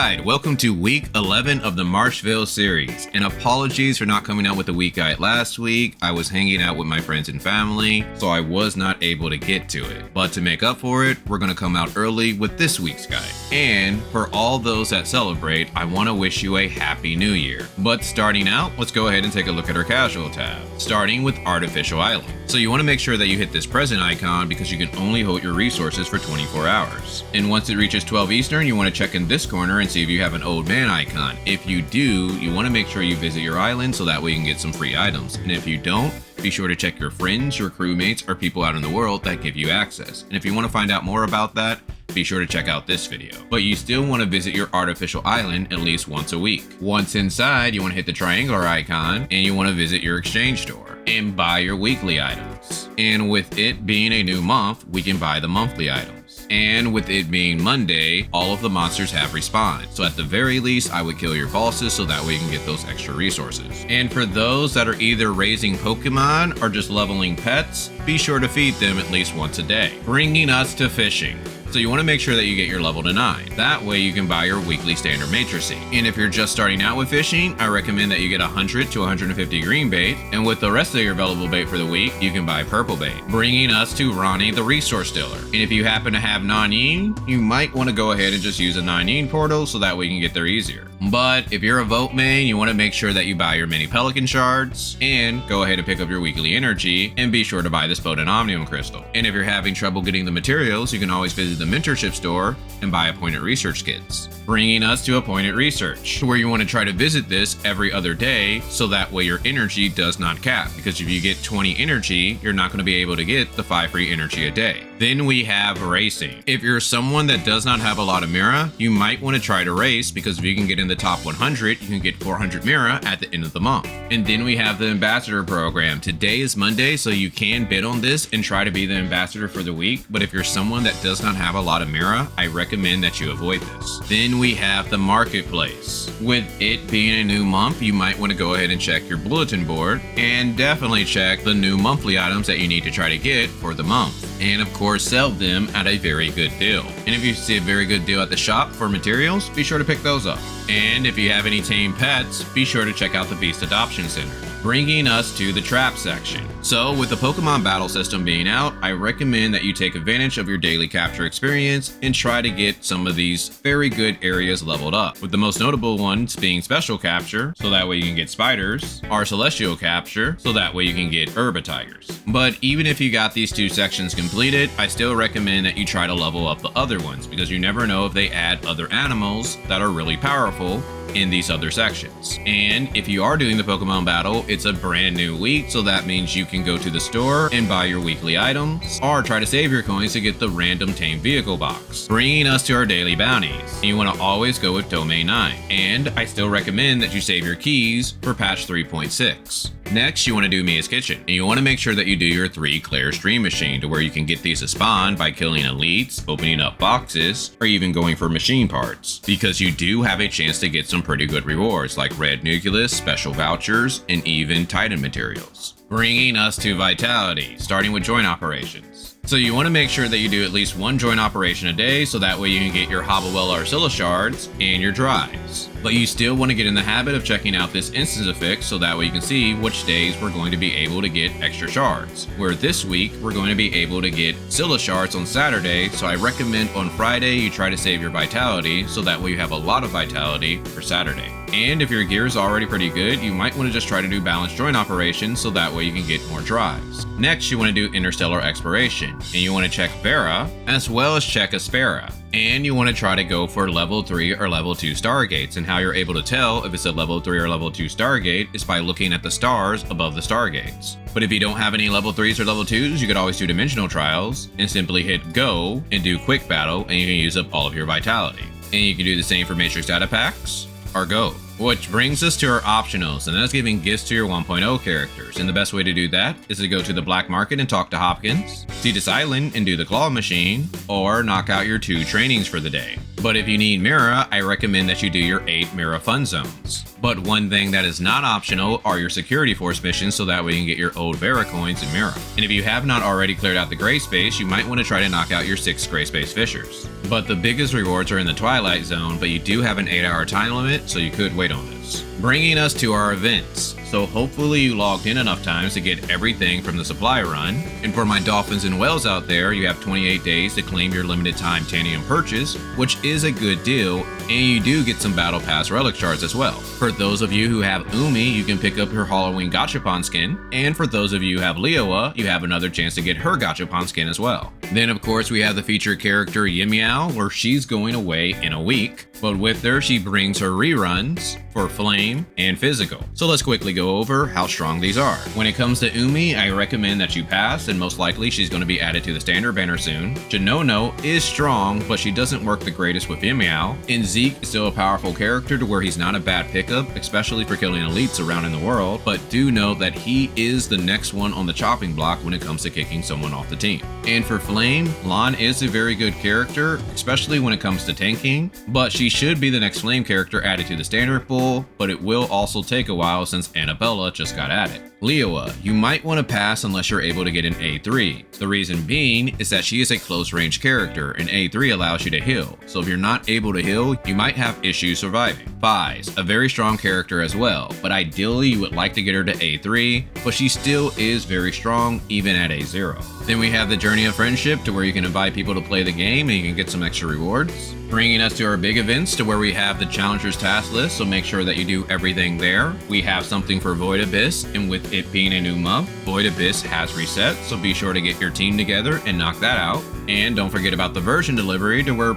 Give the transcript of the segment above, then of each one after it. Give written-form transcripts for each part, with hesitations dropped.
Alright, welcome to week 11 of the Marshville series, and apologies for not coming out with the week guide last week. I was hanging out with my friends and family, so I was not able to get to it. But to make up for it, we're going to come out early with this week's guide. And for all those that celebrate, I want to wish you a happy new year. But starting out, let's go ahead and take a look at our casual tab, starting with Artificial Island. So you want to make sure that you hit this present icon because you can only hold your resources for 24 hours. And once it reaches 12 Eastern, you want to check in this corner and see if you have an old man icon. If you do, you want to make sure you visit your island so that way you can get some free items. And if you don't, be sure to check your friends, your crewmates, or people out in the world that give you access. And if you want to find out more about that, be sure to check out this video. But you still want to visit your artificial island at least once a week. Once inside, you want to hit the triangular icon and you want to visit your exchange store and buy your weekly items. And with it being a new month, we can buy the monthly items. And with it being Monday, all of the monsters have respawned. So at the very least, I would kill your bosses so that way you can get those extra resources. And for those that are either raising Pokemon or just leveling pets, be sure to feed them at least once a day. Bringing us to fishing. So you want to make sure that you get your level to 9. That way you can buy your weekly standard matrices. And if you're just starting out with fishing, I recommend that you get 100 to 150 green bait. And with the rest of your available bait for the week, you can buy purple bait. Bringing us to Ronnie the resource dealer. And if you happen to have 9 yin, you might want to go ahead and just use a 9 yin portal so that way you can get there easier. But if you're a vote main, you want to make sure that you buy your mini pelican shards and go ahead and pick up your weekly energy and be sure to buy the Spode and Omnium crystal. And if you're having trouble getting the materials, you can always visit the Mentorship store and buy appointed research kits. Bringing us to appointed research, where you want to try to visit this every other day so that way your energy does not cap, because if you get 20 energy, you're not going to be able to get the 5 free energy a day. Then we have racing. If you're someone that does not have a lot of Mira, you might want to try to race, because if you can get in the top 100, you can get 400 Mira at the end of the month. And then we have the ambassador program. Today is Monday, so you can bid on this and try to be the ambassador for the week. But if you're someone that does not have a lot of Mira, I recommend that you avoid this. Then we have the marketplace. With it being a new month, you might want to go ahead and check your bulletin board and definitely check the new monthly items that you need to try to get for the month. And of course, sell them at a very good deal. And if you see a very good deal at the shop for materials, be sure to pick those up. And if you have any tame pets, be sure to check out the Beast Adoption Center. Bringing us to the trap section. So with the Pokemon battle system being out, I recommend that you take advantage of your daily capture experience and try to get some of these very good areas leveled up. With the most notable ones being special capture, so that way you can get spiders, or celestial capture, so that way you can get herba tigers. But even if you got these 2 sections completed, I still recommend that you try to level up the other ones, because you never know if they add other animals that are really powerful in these other sections. And if you are doing the Pokemon battle, it's a brand new week, so that means you can go to the store and buy your weekly items, or try to save your coins to get the random tame vehicle box. Bringing us to our daily bounties. You want to always go with Domain 9, and I still recommend that you save your keys for patch 3.6. Next, you want to do Mia's Kitchen, and you want to make sure that you do your 3 Claire Stream Machine, to where you can get these to spawn by killing elites, opening up boxes, or even going for machine parts, because you do have a chance to get some pretty good rewards like red nucleus, special vouchers, and even titan materials. Bringing us to vitality, starting with joint operations. So you want to make sure that you do at least 1 joint operation a day, so that way you can get your Hobblewell Arcilla shards and your drives. But you still want to get in the habit of checking out this instance affix, so that way you can see which days we're going to be able to get extra shards. Where this week, we're going to be able to get Scylla shards on Saturday, so I recommend on Friday you try to save your vitality, so that way you have a lot of vitality for Saturday. And if your gear is already pretty good, you might want to just try to do balanced joint operations, so that way you can get more drives. Next, you want to do interstellar exploration, and you want to check Vera, as well as check Aspera. And you want to try to go for level 3 or level 2 stargates, and how you're able to tell if it's a level 3 or level 2 stargate is by looking at the stars above the stargates. But if you don't have any level 3s or level 2s, you could always do dimensional trials and simply hit go and do quick battle, and you can use up all of your vitality. And you can do the same for matrix data packs or go. Which brings us to our optionals, and that's giving gifts to your 1.0 characters. And the best way to do that is to go to the black market and talk to Hopkins, see this island and do the claw machine, or knock out your 2 trainings for the day. But if you need Mira, I recommend that you do your 8 Mira fun zones. But one thing that is not optional are your security force missions, so that way you can get your old Vera coins in Mira. And if you have not already cleared out the gray space, you might want to try to knock out your 6 gray space fishers. But the biggest rewards are in the Twilight Zone, but you do have an 8-hour time limit, so you could wait on this. Bringing us to our events. So hopefully you logged in enough times to get everything from the supply run. And for my dolphins and whales out there, you have 28 days to claim your limited time Tanium purchase, which is a good deal, and you do get some battle pass relic shards as well. For those of you who have Umi, you can pick up her Halloween Gachapon skin, and for those of you who have Leoa, you have another chance to get her Gachapon skin as well. Then of course we have the featured character Miao, where she's going away in a week, but with her she brings her reruns for Flame and Physical. So let's quickly go over how strong these are. When it comes to Umi, I recommend that you pass, and most likely she's going to be added to the standard banner soon. Janono is strong, but she doesn't work the greatest with Miao. And Zeke is still a powerful character to where he's not a bad pickup, especially for killing elites around in the world, but do know that he is the next one on the chopping block when it comes to kicking someone off the team. And for Flame, Lan is a very good character, especially when it comes to tanking, but she should be the next Flame character added to the standard pool, but it will also take a while since Annabella just got added. Leoa, you might want to pass unless you're able to get an A3. The reason being is that she is a close range character, and A3 allows you to heal, so if you're not able to heal, you might have issues surviving. Fize, a very strong character as well, but ideally you would like to get her to A3, but she still is very strong even at A0. Then we have the Journey of Friendship, to where you can invite people to play the game and you can get some extra rewards. Bringing us to our big events, to where we have the Challengers task list, so make sure that you do everything there. We have something for Void Abyss, and with it being a new month, Void Abyss has reset, so be sure to get your team together and knock that out. And don't forget about the version delivery to where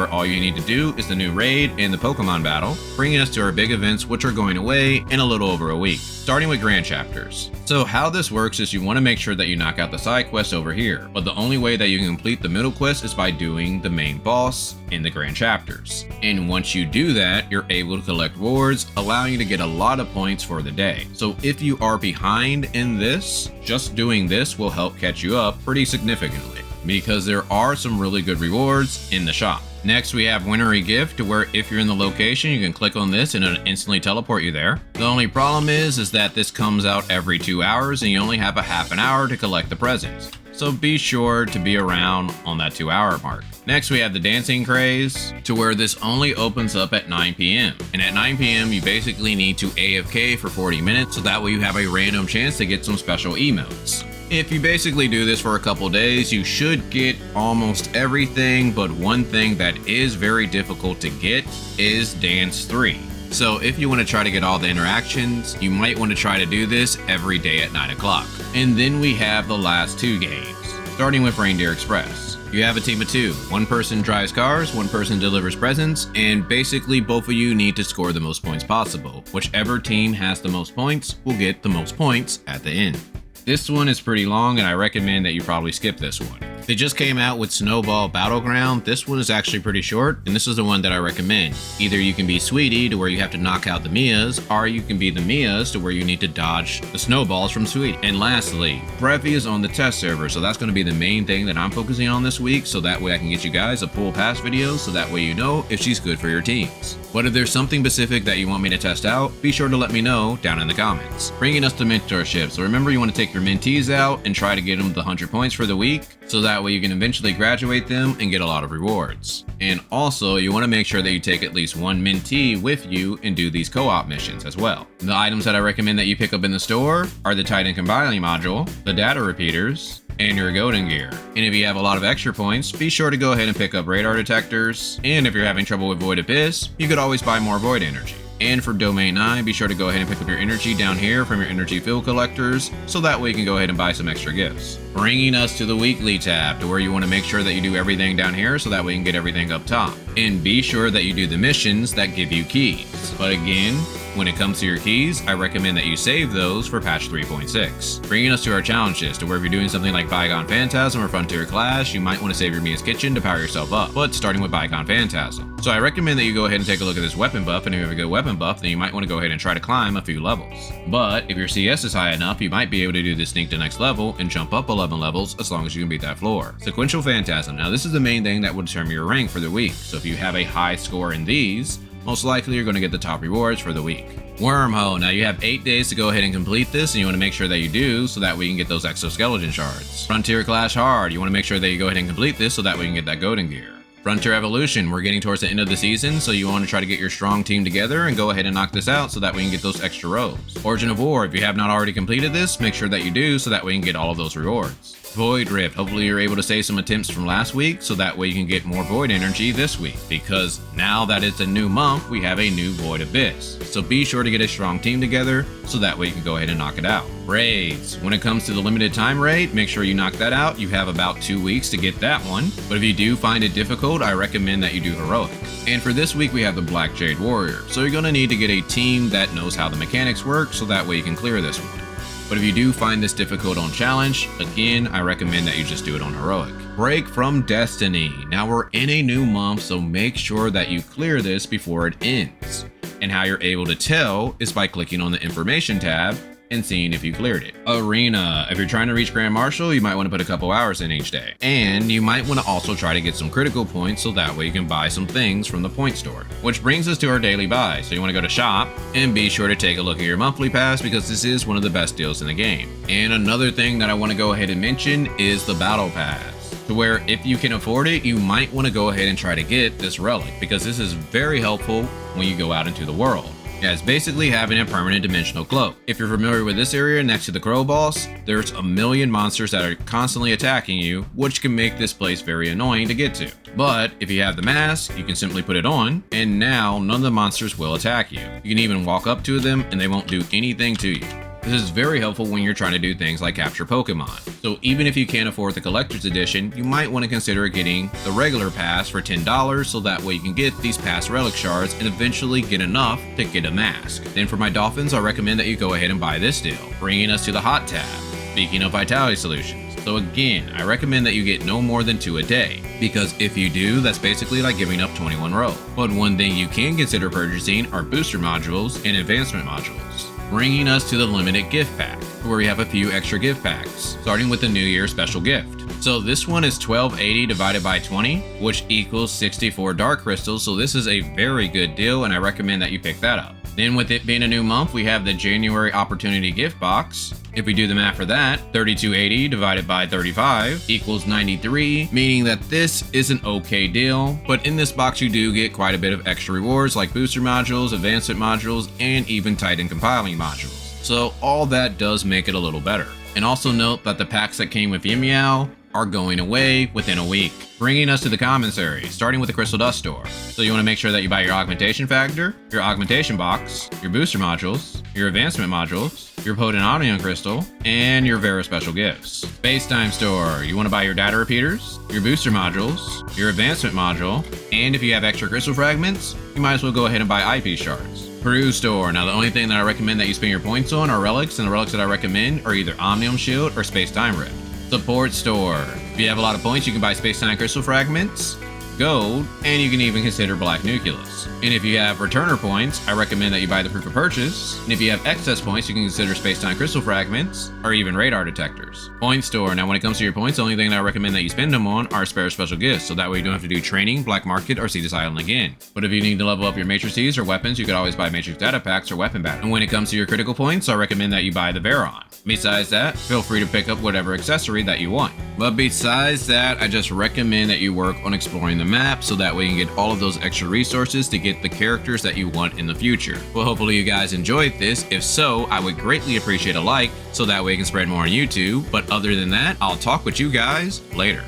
all you need to do is the new raid and the Pokemon battle, bringing us to our big events, which are going away in a little over a week, starting with Grand Chapters. So how this works is you want to make sure that you knock out the side quests over here, but the only way that you can complete the middle quest is by doing the main boss in the Grand Chapters. And once you do that, you're able to collect rewards, allowing you to get a lot of points for the day. So if you are behind in this, just doing this will help catch you up pretty significantly, because there are some really good rewards in the shop. Next, we have Wintry Gift, to where if you're in the location, you can click on this and it'll instantly teleport you there. The only problem is that this comes out every 2 hours and you only have a half an hour to collect the presents. So be sure to be around on that 2-hour mark. Next, we have the Dancing Craze, to where this only opens up at 9 p.m. And at 9 p.m. you basically need to AFK for 40 minutes, so that way you have a random chance to get some special emotes. If you basically do this for a couple days, you should get almost everything, but one thing that is very difficult to get is Dance 3. So if you want to try to get all the interactions, you might want to try to do this every day at 9 o'clock. And then we have the last 2 games, starting with Reindeer Express. You have a team of 2. One person drives cars, one person delivers presents, and basically both of you need to score the most points possible. Whichever team has the most points will get the most points at the end. This one is pretty long and I recommend that you probably skip this one. They just came out with Snowball Battleground. This one is actually pretty short, and this is the one that I recommend. Either you can be Sweetie, to where you have to knock out the Mias, or you can be the Mias, to where you need to dodge the snowballs from Sweetie. And lastly, Brevey is on the test server, so that's going to be the main thing that I'm focusing on this week, so that way I can get you guys a pool pass video, so that way you know if she's good for your teams. But if there's something specific that you want me to test out, be sure to let me know down in the comments. Bringing us to Mentorship, so remember you want to take your mentees out and try to get them the 100 points for the week, so that way you can eventually graduate them and get a lot of rewards. And also, you want to make sure that you take at least one mentee with you and do these co-op missions as well. The items that I recommend that you pick up in the store are the Titan Combining Module, the Data Repeaters, and your golden gear. And if you have a lot of extra points, be sure to go ahead and pick up radar detectors. And if you're having trouble with Void Abyss, you could always buy more Void Energy. And for Domain 9, be sure to go ahead and pick up your energy down here from your energy field collectors, so that way you can go ahead and buy some extra gifts. Bringing us to the weekly tab, to where you want to make sure that you do everything down here, so that way you can get everything up top. And be sure that you do the missions that give you keys. But again, When it comes to your keys, I recommend that you save those for patch 3.6. Bringing us to our challenge list, where if you're doing something like Bygone Phantasm or Frontier Clash, you might want to save your Mia's Kitchen to power yourself up, but starting with Bygone Phantasm. So I recommend that you go ahead and take a look at this weapon buff, and if you have a good weapon buff, then you might want to go ahead and try to climb a few levels. But if your CS is high enough, you might be able to do this sneak to next level and jump up 11 levels as long as you can beat that floor. Sequential Phantasm. Now this is the main thing that will determine your rank for the week, so if you have a high score in these, most likely you're going to get the top rewards for the week. Wormhole. Now you have 8 days to go ahead and complete this, and you want to make sure that you do so that way you can get those exoskeleton shards. Frontier Clash Hard. You want to make sure that you go ahead and complete this so that way you can get that golden gear. Frontier Evolution. We're getting towards the end of the season, so you want to try to get your strong team together and go ahead and knock this out so that way you can get those extra robes. Origin of War. If you have not already completed this, make sure that you do so that way you can get all of those rewards. Void Rift. Hopefully you're able to save some attempts from last week so that way you can get more Void energy this week, because now that it's a new month, we have a new Void Abyss. So be sure to get a strong team together so that way you can go ahead and knock it out. Raids. When it comes to the limited time raid, make sure you knock that out. You have about 2 weeks to get that one, but if you do find it difficult, I recommend that you do Heroic. And for this week we have the Black Jade Warrior, so you're going to need to get a team that knows how the mechanics work so that way you can clear this one. But if you do find this difficult on challenge, again, I recommend that you just do it on Heroic. Break from Destiny. Now we're in a new month, so make sure that you clear this before it ends. And how you're able to tell is by clicking on the information tab and seeing if you cleared it. Arena. If you're trying to reach Grand Marshal, you might want to put a couple hours in each day. And you might want to also try to get some critical points so that way you can buy some things from the point store. Which brings us to our daily buy. So you want to go to shop and be sure to take a look at your monthly pass, because this is one of the best deals in the game. And another thing that I want to go ahead and mention is the battle pass, to where if you can afford it, you might want to go ahead and try to get this relic, because this is very helpful when you go out into the world. Yeah, it's basically having a permanent dimensional cloak. If you're familiar with this area next to the crow boss, there's a million monsters that are constantly attacking you, which can make this place very annoying to get to. But if you have the mask, you can simply put it on, and now none of the monsters will attack you. You can even walk up to them and they won't do anything to you. This is very helpful when you're trying to do things like capture Pokemon. So even if you can't afford the collector's edition, you might want to consider getting the regular pass for $10, so that way you can get these past relic shards and eventually get enough to get a mask. Then for my dolphins, I recommend that you go ahead and buy this deal, bringing us to the hot tab. Speaking of vitality solutions, so again, I recommend that you get no more than 2 a day, because if you do, that's basically like giving up 21 row. But one thing you can consider purchasing are booster modules and advancement modules. Bringing us to the limited gift pack, where we have a few extra gift packs, starting with the New Year special gift. So this one is 1280 divided by 20, which equals 64 dark crystals, so this is a very good deal and I recommend that you pick that up. Then with it being a new month, we have the January opportunity gift box. If we do the math for that, 3280 divided by 35 equals 93, meaning that this is an okay deal, but in this box you do get quite a bit of extra rewards like booster modules, advancement modules, and even Titan compiling modules. So all that does make it a little better. And also note that the packs that came with Miao are going away within a week. Bringing us to the Commissary, starting with the Crystal Dust store. So you want to make sure that you buy your augmentation factor, your augmentation box, your booster modules, your advancement modules, your potent onion crystal, and your Vera special gifts. Space Time store, you want to buy your data repeaters, your booster modules, your advancement module, and if you have extra crystal fragments, you might as well go ahead and buy eyepiece shards. Peru store. Now the only thing that I recommend that you spend your points on are relics, and the relics that I recommend are either Omnium Shield or Space Time Rift. Support store. If you have a lot of points, you can buy Space Time Crystal Fragments, gold, and you can even consider Black Nucleus. And if you have returner points, I recommend that you buy the proof of purchase. And if you have excess points, you can consider Space-Time Crystal Fragments or even radar detectors. Point store. Now when it comes to your points, the only thing that I recommend that you spend them on are spare special gifts, so that way you don't have to do training, black market, or see this island again. But if you need to level up your matrices or weapons, you could always buy matrix data packs or weapon battle. And when it comes to your critical points, I recommend that you buy the Veron. Besides that, feel free to pick up whatever accessory that you want. But besides that, I just recommend that you work on exploring the map, so that way you can get all of those extra resources to get the characters that you want in the future. Well, hopefully you guys enjoyed this. If so, I would greatly appreciate a like, so that way it can spread more on YouTube. But other than that, I'll talk with you guys later.